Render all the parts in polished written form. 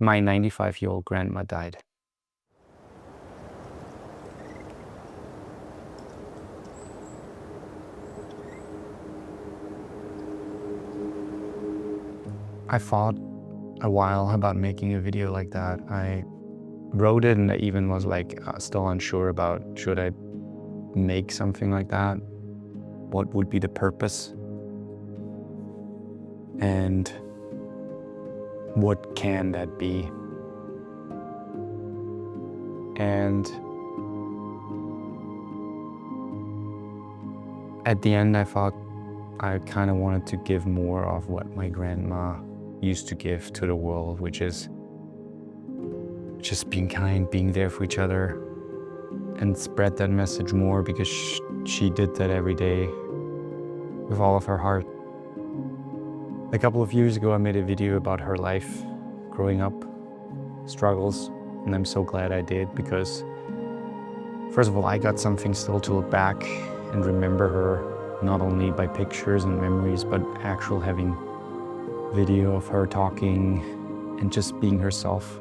my 95-year-old grandma died. I thought a while about making a video like that. I wrote it and I even was like still unsure about, should I make something like that? What would be the purpose? And what can that be? And at the end, I thought I kind of wanted to give more of what my grandma used to give to the world, which is just being kind, being there for each other, and spread that message more, because she did that every day with all of her heart. A couple of years ago, I made a video about her life growing up, struggles, and I'm so glad I did, because first of all, I got something still to look back and remember her, not only by pictures and memories, but actual having video of her talking and just being herself.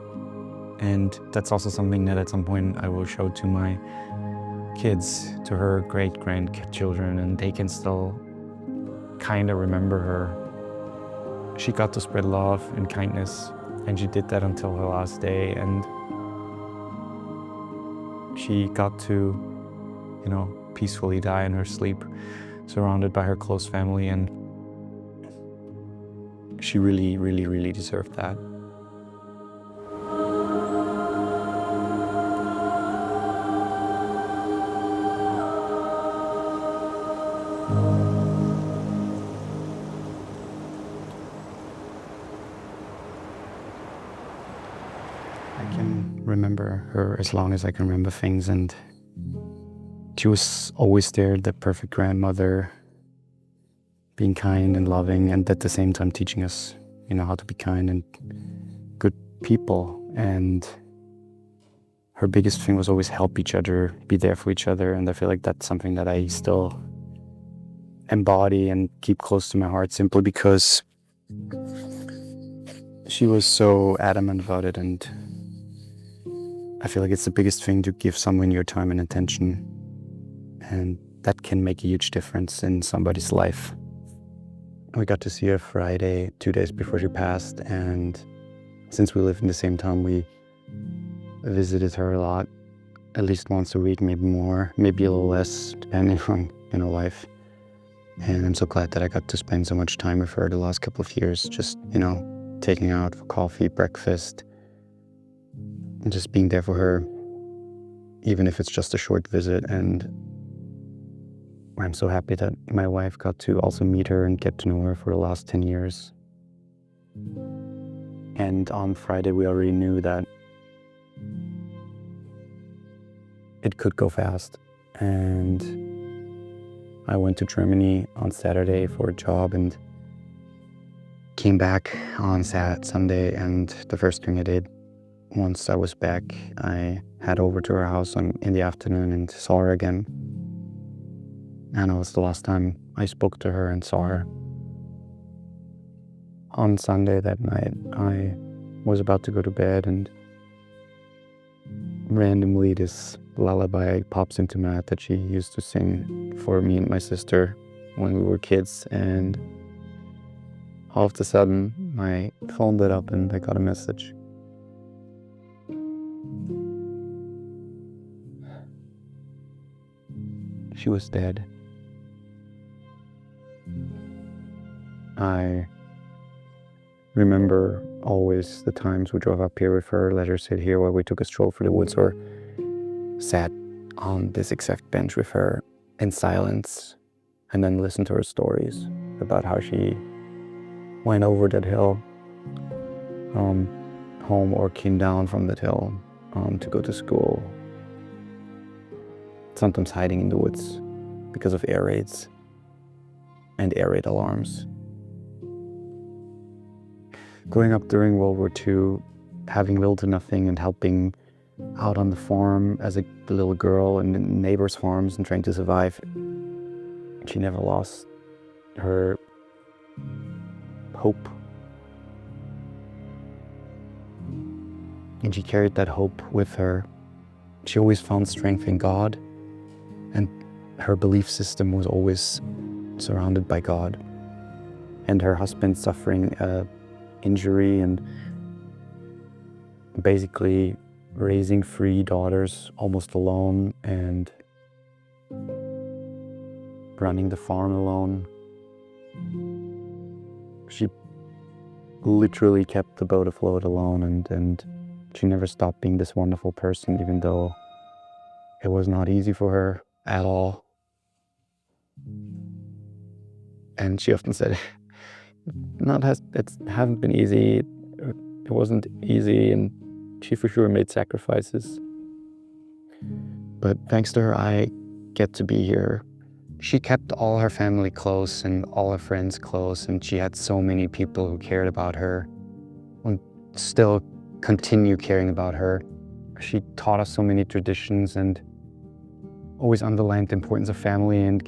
And that's also something that at some point I will show to my kids, to her great-grandchildren, and they can still kind of remember her. She got to spread love and kindness, and she did that until her last day, and she got to, peacefully die in her sleep, surrounded by her close family, and she really, really, really deserved that. I can remember her as long as I can remember things, and she was always there, the perfect grandmother, being kind and loving, and at the same time teaching us, how to be kind and good people. And her biggest thing was always help each other, be there for each other, and I feel like that's something that I still embody and keep close to my heart, simply because she was so adamant about it, and I feel like it's the biggest thing to give someone your time and attention, and that can make a huge difference in somebody's life. We got to see her Friday, 2 days before she passed, and since we live in the same town, we visited her a lot, at least once a week, maybe more, maybe a little less, depending on life. And I'm so glad that I got to spend so much time with her the last couple of years, just taking out for coffee, breakfast, and just being there for her, even if it's just a short visit. And I'm so happy that my wife got to also meet her and get to know her for the last 10 years. And on Friday, we already knew that it could go fast. And I went to Germany on Saturday for a job and came back on Sunday. And the first thing I did once I was back, I head over to her house in the afternoon and saw her again. And it was the last time I spoke to her and saw her. On Sunday that night, I was about to go to bed, and randomly this lullaby pops into my head that she used to sing for me and my sister when we were kids. And all of a sudden, my phone lit up and I got a message. She was dead. I remember always the times we drove up here with her, let her sit here while we took a stroll through the woods, or sat on this exact bench with her in silence, and then listened to her stories about how she went over that hill home, or came down from that hill to go to school, sometimes hiding in the woods because of air raids and air raid alarms. Growing up during World War II, having little to nothing and helping out on the farm as a little girl and in neighbors' farms and trying to survive, she never lost her hope. and she carried that hope with her. She always found strength in God, and her belief system was always surrounded by God. And her husband suffering injury and basically raising 3 daughters almost alone and running the farm alone. She literally kept the boat afloat alone, and she never stopped being this wonderful person, even though it was not easy for her at all. And she often said, it hasn't been easy, it wasn't easy, and she for sure made sacrifices. But thanks to her, I get to be here. She kept all her family close and all her friends close, and she had so many people who cared about her and still continue caring about her. She taught us so many traditions and always underlined the importance of family and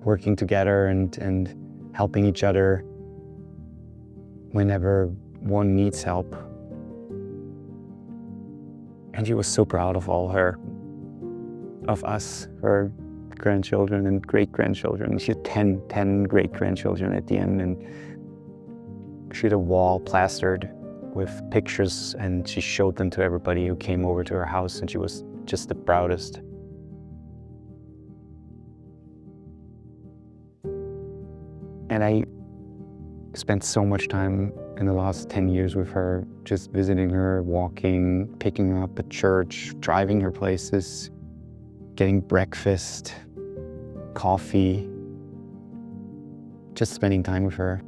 working together and helping each other whenever one needs help. And she was so proud of of us, her grandchildren and great-grandchildren. She had 10 great-grandchildren at the end, and she had a wall plastered with pictures, and she showed them to everybody who came over to her house, and she was just the proudest. And I spent so much time in the last 10 years with her, just visiting her, walking, picking her up at church, driving her places, getting breakfast, coffee, just spending time with her.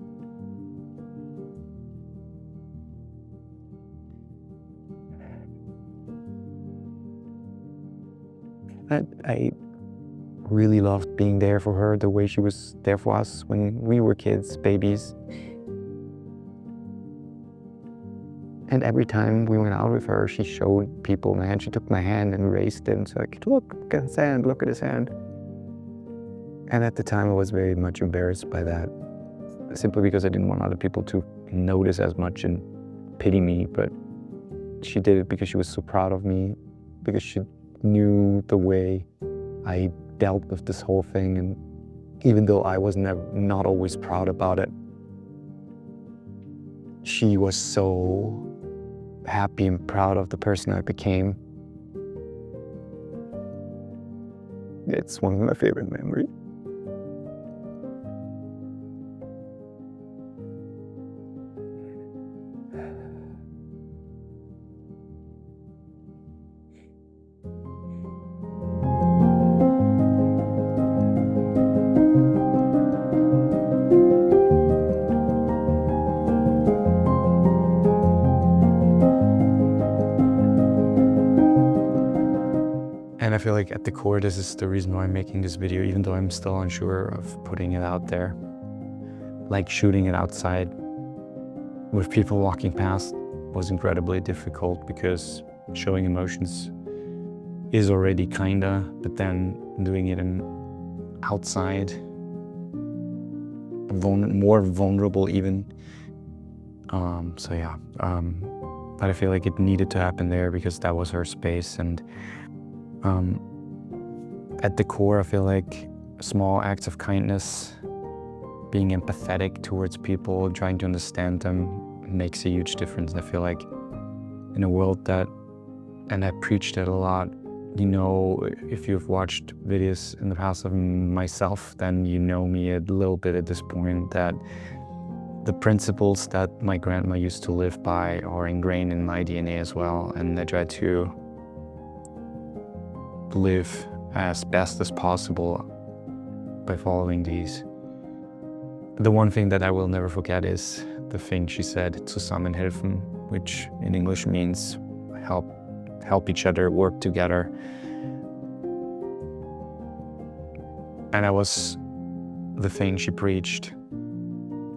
I really loved being there for her the way she was there for us when we were kids, babies. And every time we went out with her, she showed people my hand. She took my hand and raised it and said, like, look at his hand, look at his hand. And at the time I was very much embarrassed by that, simply because I didn't want other people to notice as much and pity me. But she did it because she was so proud of me, because she knew the way I dealt with this whole thing. And even though I was not always proud about it, she was so happy and proud of the person I became. It's one of my favorite memories. And I feel like at the core, this is the reason why I'm making this video, even though I'm still unsure of putting it out there. Like shooting it outside with people walking past was incredibly difficult because showing emotions is already kinda, but then doing it outside, more vulnerable even. So yeah, but I feel like it needed to happen there because that was her space. And at the core, I feel like small acts of kindness, being empathetic towards people, trying to understand them makes a huge difference. I feel like in a world that, and I preached it a lot, you know, if you've watched videos in the past of myself, then you know me a little bit at this point, that the principles that my grandma used to live by are ingrained in my DNA as well. And I try to live as best as possible by following these. The one thing that I will never forget is the thing she said, Zusammenhelfen, which in English means help each other, work together. And that was the thing she preached.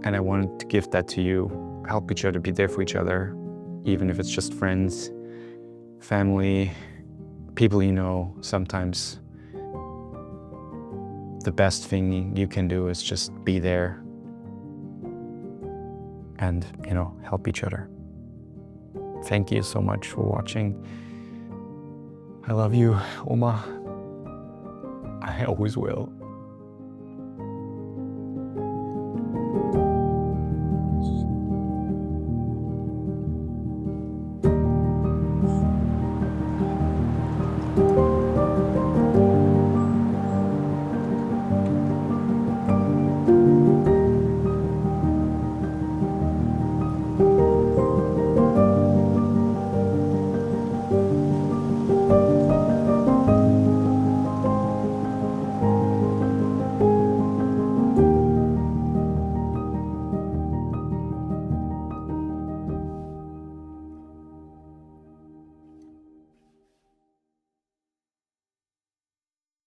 And I wanted to give that to you. Help each other, be there for each other, even if it's just friends, family, people you know. Sometimes the best thing you can do is just be there and, you know, help each other. thank you so much for watching. I love you, Oma. I always will.